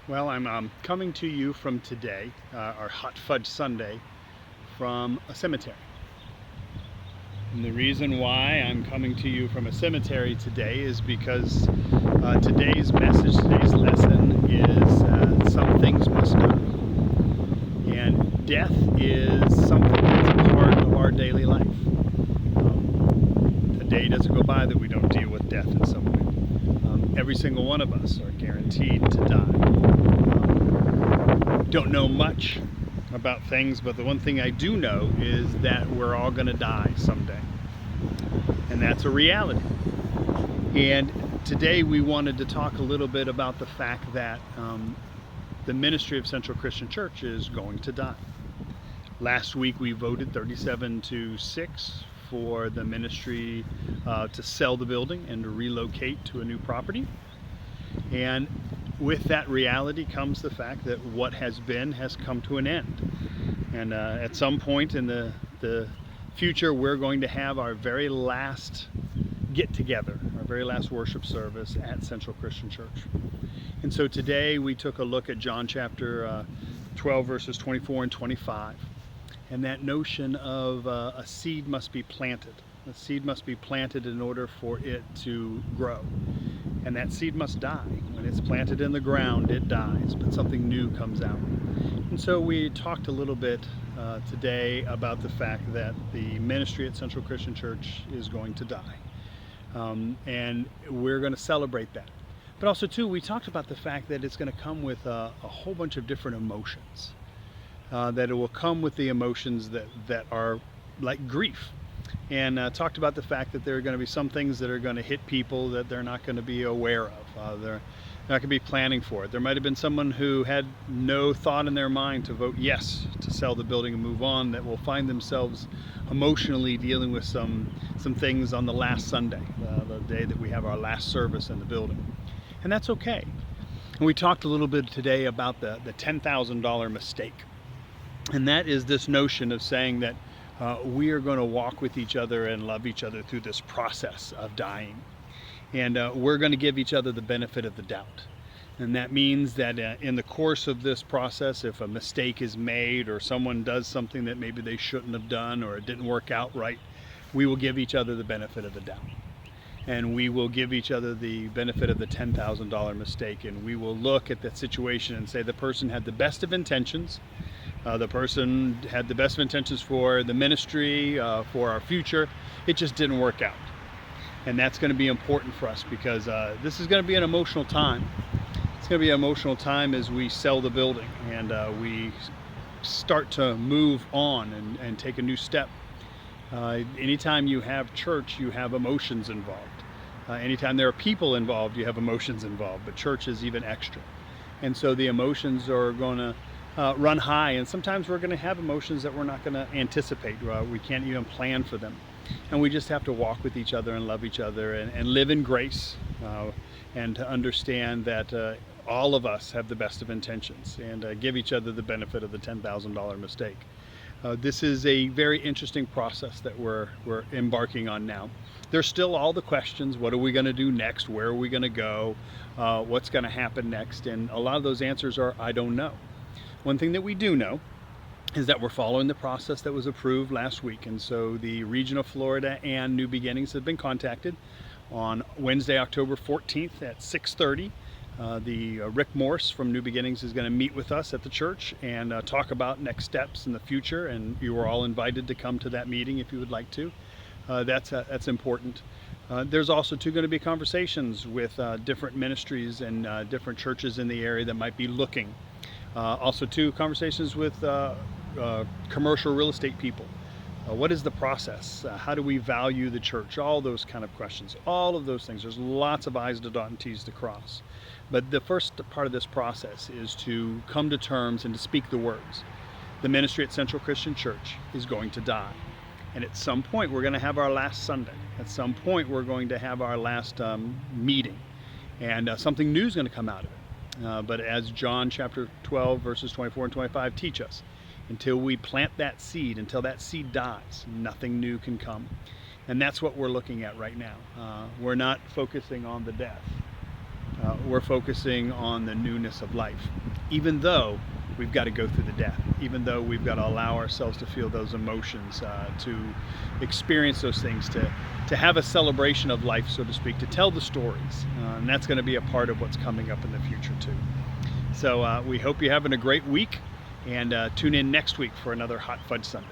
Well, I'm coming to you from today, our hot Fudge Sunday, from a cemetery. And the reason why I'm coming to you from a cemetery today is because today's message, today's lesson is some things must die. And death is something that's a part of our daily life. A day doesn't go by that we don't deal with death in some way. Every single one of us are guaranteed to die. Don't know much about things, but the one thing I do know is that we're all going to die someday. And that's a reality. And today we wanted to talk a little bit about the fact that the ministry of Central Christian Church is going to die. Last week we voted 37-6 for the ministry to sell the building and to relocate to a new property. And with that reality comes the fact that what has been has come to an end. And at some point in the future, we're going to have our very last get-together, our very last worship service at Central Christian Church. And so today we took a look at John chapter 12, verses 24 and 25. And that notion of a seed must be planted. A seed must be planted in order for it to grow. And that seed must die. When it's planted in the ground, it dies, but something new comes out. And so we talked a little bit today about the fact that the ministry at Central Christian Church is going to die. And we're going to celebrate that. But also, too, we talked about the fact that it's going to come with a whole bunch of different emotions. That it will come with the emotions that are like grief. And talked about the fact that there are going to be some things that are going to hit people that they're not going to be aware of. They're not going to be planning for it. There might have been someone who had no thought in their mind to vote yes to sell the building and move on, that will find themselves emotionally dealing with some things on the last Sunday, the day that we have our last service in the building. And that's okay. And we talked a little bit today about the $10,000 mistake. And that is this notion of saying that we are going to walk with each other and love each other through this process of dying. And we're going to give each other the benefit of the doubt. And that means that in the course of this process, if a mistake is made or someone does something that maybe they shouldn't have done or it didn't work out right, we will give each other the benefit of the doubt. And we will give each other the benefit of the $10,000 mistake. And we will look at that situation and say the person had the best of intentions. The person had the best of intentions for the ministry, for our future. It just didn't work out. And that's going to be important for us because this is going to be an emotional time. It's going to be an emotional time as we sell the building and we start to move on and take a new step. Anytime you have church, you have emotions involved. Anytime there are people involved, you have emotions involved, but church is even extra. And so the emotions are going to run high, and sometimes we're going to have emotions that we're not going to anticipate. We can't even plan for them. And we just have to walk with each other and love each other and live in grace and to understand that all of us have the best of intentions and give each other the benefit of the $10,000 mistake. This is a very interesting process that we're embarking on now. There's still all the questions. What are we going to do next? Where are we going to go? What's going to happen next? And a lot of those answers are, I don't know. One thing that we do know is that we're following the process that was approved last week. And so the region of Florida and New Beginnings have been contacted. On Wednesday, October 14th at 6:30, the Rick Morse from New Beginnings is going to meet with us at the church and talk about next steps in the future. And you are all invited to come to that meeting if you would like to. That's important. There's also going to be conversations with different ministries and different churches in the area that might be looking. Also conversations with commercial real estate people. What is the process? How do we value the church? All those kind of questions. All of those things. There's lots of I's to dot and T's to cross. But the first part of this process is to come to terms and to speak the words. The ministry at Central Christian Church is going to die. And at some point we're going to have our last Sunday. At some point we're going to have our last meeting. And something new is going to come out of it. But as John chapter 12 verses 24 and 25 teach us, until we plant that seed, until that seed dies, nothing new can come. And that's what we're looking at right now. We're not focusing on the death. we're focusing on the newness of life, even though we've got to go through the death, even though we've got to allow ourselves to feel those emotions, to experience those things, to have a celebration of life, so to speak, to tell the stories. And that's going to be a part of what's coming up in the future too. So we hope you're having a great week, and tune in next week for another Hot Fudge Sunday.